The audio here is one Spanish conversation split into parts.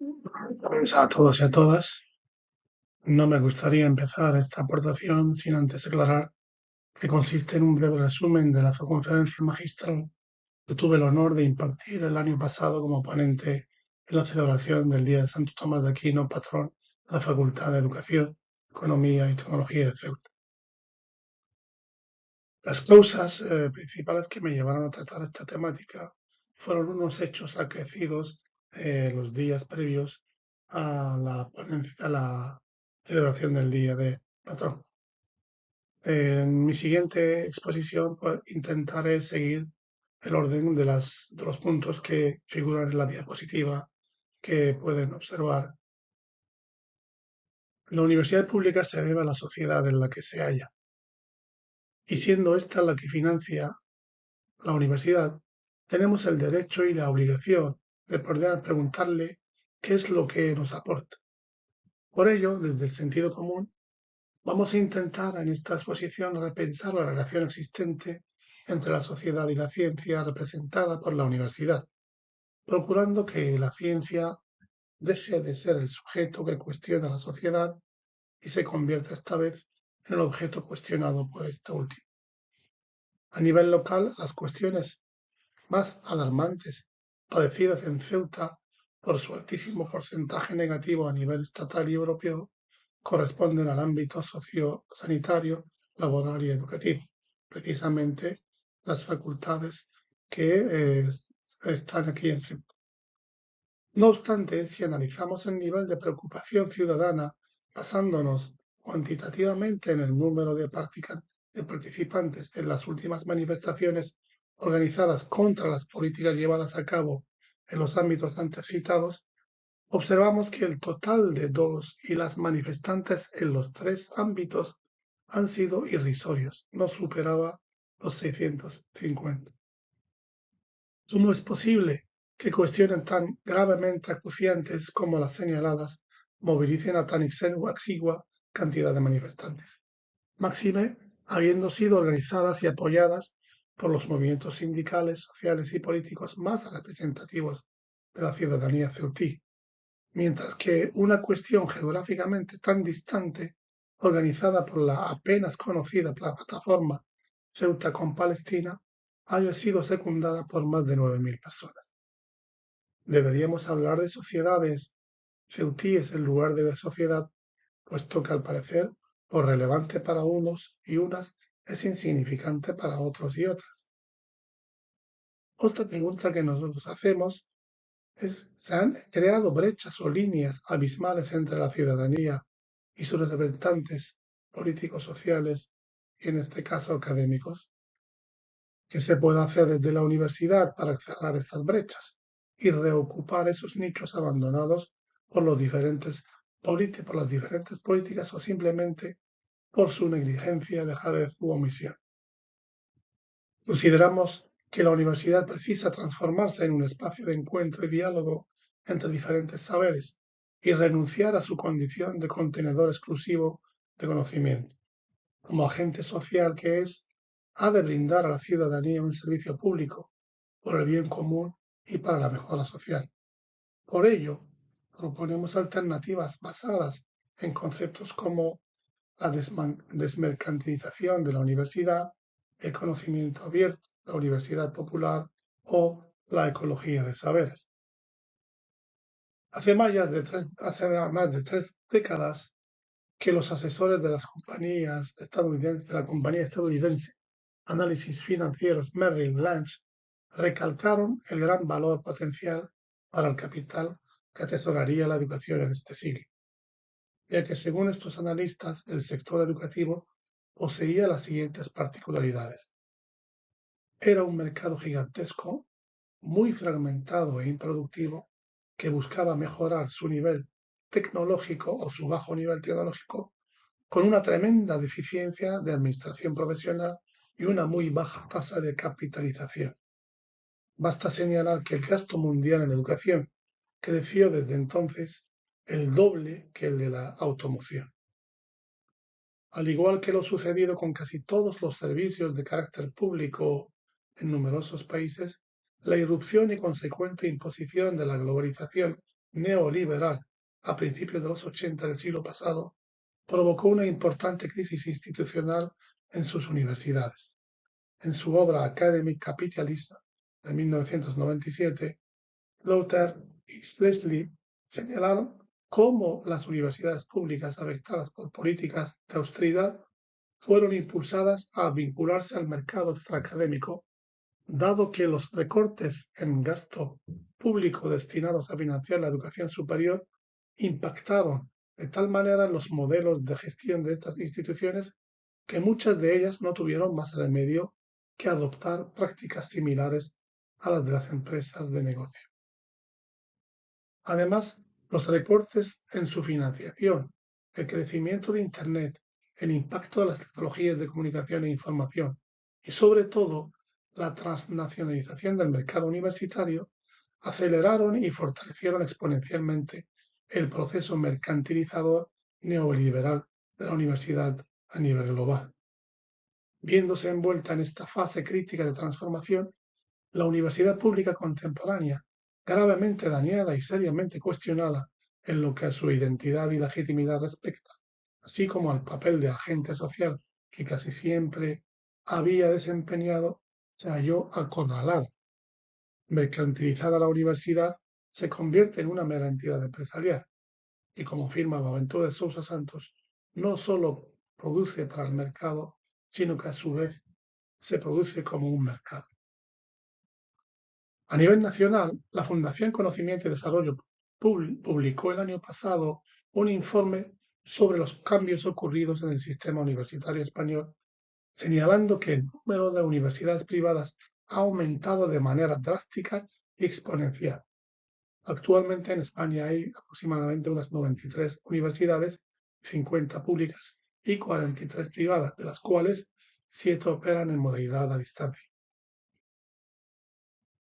Buenas a todos y a todas. No me gustaría empezar esta aportación sin antes aclarar que consiste en un breve resumen de la conferencia magistral que tuve el honor de impartir el año pasado como ponente en la celebración del Día de Santo Tomás de Aquino, patrón de la Facultad de Educación, Economía y Tecnología de Ceuta. Las causas principales que me llevaron a tratar esta temática fueron unos hechos acaecidos los días previos a la celebración del Día de Patrón. En mi siguiente exposición pues, intentaré seguir el orden de los puntos que figuran en la diapositiva que pueden observar. La universidad pública se debe a la sociedad en la que se halla, y siendo esta la que financia la universidad, tenemos el derecho y la obligación de poder preguntarle qué es lo que nos aporta. Por ello, desde el sentido común, vamos a intentar en esta exposición repensar la relación existente entre la sociedad y la ciencia representada por la universidad, procurando que la ciencia deje de ser el sujeto que cuestiona a la sociedad y se convierta esta vez en el objeto cuestionado por esta última. A nivel local, las cuestiones más alarmantes padecidas en Ceuta por su altísimo porcentaje negativo a nivel estatal y europeo corresponden al ámbito sociosanitario, laboral y educativo, precisamente las facultades que están aquí en Ceuta. No obstante, si analizamos el nivel de preocupación ciudadana basándonos cuantitativamente en el número de participantes en las últimas manifestaciones organizadas contra las políticas llevadas a cabo en los ámbitos antes citados, observamos que el total de todos y las manifestantes en los tres ámbitos han sido irrisorios, no superaba los 650. ¿Cómo es posible que cuestiones tan gravemente acuciantes como las señaladas movilicen a tan exigua cantidad de manifestantes? Máxime, habiendo sido organizadas y apoyadas por los movimientos sindicales, sociales y políticos más representativos de la ciudadanía ceutí, mientras que una cuestión geográficamente tan distante, organizada por la apenas conocida plataforma Ceuta con Palestina, haya sido secundada por más de 9.000 personas. Deberíamos hablar de sociedades ceutíes en lugar de sociedad, puesto que al parecer lo relevante para unos y unas es insignificante para otros y otras. Otra pregunta que nosotros hacemos ¿se han creado brechas o líneas abismales entre la ciudadanía y sus representantes políticos, sociales y en este caso académicos? ¿Qué se puede hacer desde la universidad para cerrar estas brechas y reocupar esos nichos abandonados por las diferentes políticas o simplemente por su negligencia, dejadez u omisión? Consideramos que la universidad precisa transformarse en un espacio de encuentro y diálogo entre diferentes saberes y renunciar a su condición de contenedor exclusivo de conocimiento. Como agente social que es, ha de brindar a la ciudadanía un servicio público por el bien común y para la mejora social. Por ello, proponemos alternativas basadas en conceptos como la desmercantilización de la universidad, el conocimiento abierto, la universidad popular o la ecología de saberes. Hace más de tres décadas que los asesores de las compañías estadounidenses, de la compañía estadounidense Análisis Financieros Merrill Lynch recalcaron el gran valor potencial para el capital que atesoraría la educación en este siglo, ya que según estos analistas el sector educativo poseía las siguientes particularidades. Era un mercado gigantesco, muy fragmentado e improductivo, que buscaba mejorar su nivel tecnológico o su bajo nivel tecnológico con una tremenda deficiencia de administración profesional y una muy baja tasa de capitalización. Basta señalar que el gasto mundial en educación creció desde entonces el doble que el de la automoción. Al igual que lo sucedido con casi todos los servicios de carácter público en numerosos países, la irrupción y consecuente imposición de la globalización neoliberal a principios de los 80 del siglo pasado provocó una importante crisis institucional en sus universidades. En su obra Academic Capitalism de 1997, Luther y Leslie señalaron cómo las universidades públicas afectadas por políticas de austeridad fueron impulsadas a vincularse al mercado extraacadémico, dado que los recortes en gasto público destinados a financiar la educación superior impactaron de tal manera en los modelos de gestión de estas instituciones que muchas de ellas no tuvieron más remedio que adoptar prácticas similares a las de las empresas de negocio. Además, los recortes en su financiación, el crecimiento de Internet, el impacto de las tecnologías de comunicación e información y, sobre todo, la transnacionalización del mercado universitario aceleraron y fortalecieron exponencialmente el proceso mercantilizador neoliberal de la universidad a nivel global. Viéndose envuelta en esta fase crítica de transformación, la universidad pública contemporánea, gravemente dañada y seriamente cuestionada en lo que a su identidad y legitimidad respecta, así como al papel de agente social que casi siempre había desempeñado, se halló acorralada. Mercantilizada la universidad, se convierte en una mera entidad empresarial y, como afirma Boaventura de Sousa Santos, no solo produce para el mercado, sino que a su vez se produce como un mercado. A nivel nacional, la Fundación Conocimiento y Desarrollo publicó el año pasado un informe sobre los cambios ocurridos en el sistema universitario español, señalando que el número de universidades privadas ha aumentado de manera drástica y exponencial. Actualmente en España hay aproximadamente unas 93 universidades, 50 públicas y 43 privadas, de las cuales 7 operan en modalidad a distancia.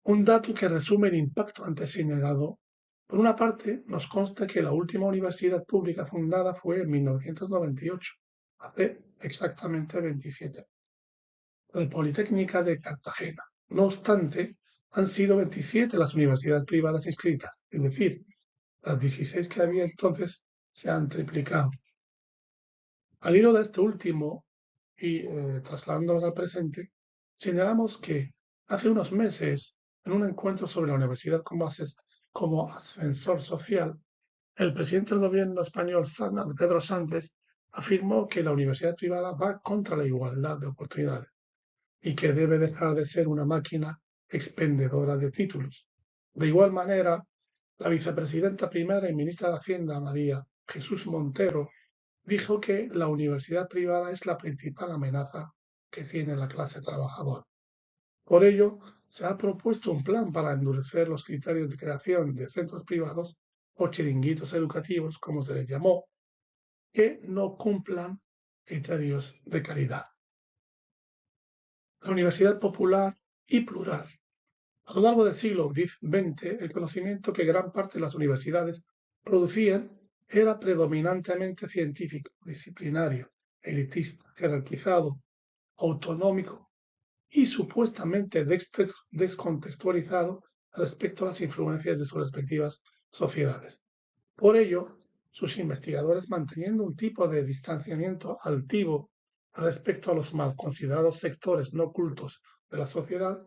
Un dato que resume el impacto antes señalado. Por una parte, nos consta que la última universidad pública fundada fue en 1998, hace exactamente 27 años, la Politécnica de Cartagena. No obstante, han sido 27 las universidades privadas inscritas, es decir, las 16 que había entonces se han triplicado. Al hilo de este último y trasladándonos al presente, señalamos que hace unos meses, en un encuentro sobre la universidad como ascensor social, el presidente del gobierno español, Pedro Sánchez, afirmó que la universidad privada va contra la igualdad de oportunidades y que debe dejar de ser una máquina expendedora de títulos. De igual manera, la vicepresidenta primera y ministra de Hacienda, María Jesús Montero, dijo que la universidad privada es la principal amenaza que tiene la clase trabajadora. Por ello, se ha propuesto un plan para endurecer los criterios de creación de centros privados o chiringuitos educativos, como se les llamó, que no cumplan criterios de calidad. La universidad popular y plural. A lo largo del siglo XX, el conocimiento que gran parte de las universidades producían era predominantemente científico, disciplinario, elitista, jerarquizado, autonómico y supuestamente descontextualizado respecto a las influencias de sus respectivas sociedades. Por ello, sus investigadores, manteniendo un tipo de distanciamiento altivo respecto a los mal considerados sectores no cultos de la sociedad,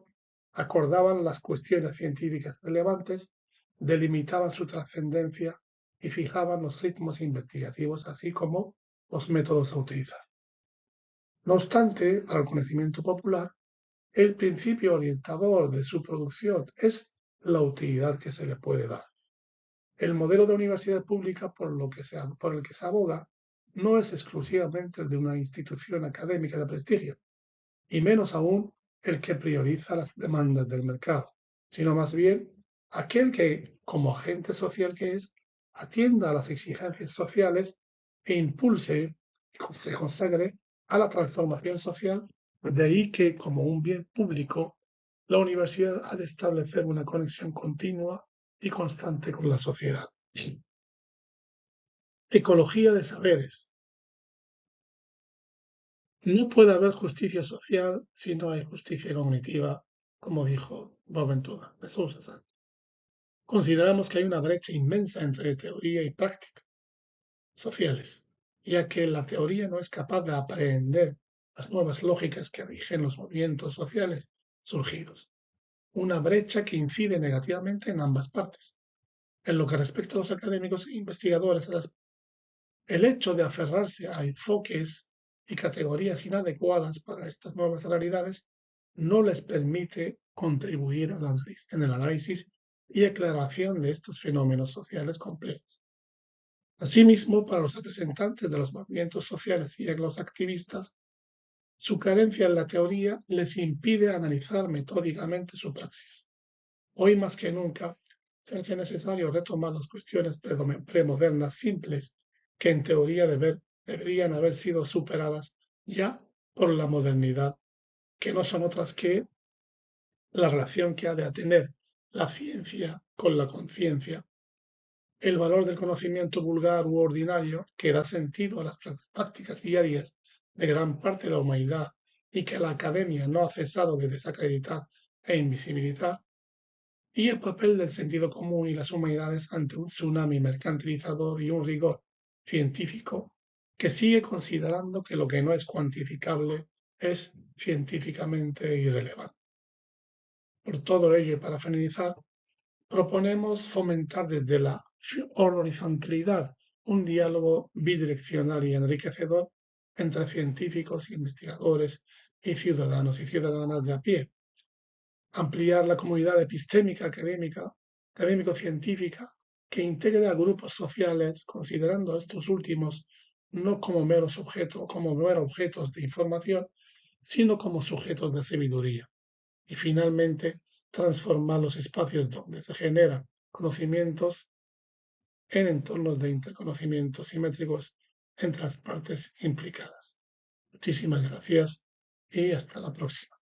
acordaban las cuestiones científicas relevantes, delimitaban su trascendencia y fijaban los ritmos investigativos, así como los métodos a utilizar. No obstante, para el conocimiento popular, el principio orientador de su producción es la utilidad que se le puede dar. El modelo de universidad pública por el que se aboga no es exclusivamente el de una institución académica de prestigio, y menos aún el que prioriza las demandas del mercado, sino más bien aquel que, como agente social que es, atienda a las exigencias sociales e impulse y se consagre a la transformación social. De ahí que, como un bien público, la universidad ha de establecer una conexión continua y constante con la sociedad. Ecología de saberes. No puede haber justicia social si no hay justicia cognitiva, como dijo Boaventura de Sousa Santos. consideramos que hay una brecha inmensa entre teoría y práctica sociales, ya que la teoría no es capaz de aprehender las nuevas lógicas que rigen los movimientos sociales surgidos. Una brecha que incide negativamente en ambas partes. En lo que respecta a los académicos e investigadores, el hecho de aferrarse a enfoques y categorías inadecuadas para estas nuevas realidades no les permite contribuir en el análisis y aclaración de estos fenómenos sociales complejos. Asimismo, para los representantes de los movimientos sociales y los activistas, su carencia en la teoría les impide analizar metódicamente su praxis. Hoy más que nunca se hace necesario retomar las cuestiones premodernas simples que en teoría deberían haber sido superadas ya por la modernidad, que no son otras que la relación que ha de tener la ciencia con la conciencia, el valor del conocimiento vulgar u ordinario que da sentido a las prácticas diarias de gran parte de la humanidad y que la academia no ha cesado de desacreditar e invisibilizar, y el papel del sentido común y las humanidades ante un tsunami mercantilizador y un rigor científico que sigue considerando que lo que no es cuantificable es científicamente irrelevante. Por todo ello, y para finalizar, proponemos fomentar desde la horizontalidad un diálogo bidireccional y enriquecedor entre científicos, investigadores y ciudadanos y ciudadanas de a pie, ampliar la comunidad epistémica académico-científica que integre a grupos sociales, considerando a estos últimos no como meros objetos de información, sino como sujetos de sabiduría. Y finalmente, transformar los espacios donde se generan conocimientos en entornos de interconocimiento simétricos entre las partes implicadas. Muchísimas gracias y hasta la próxima.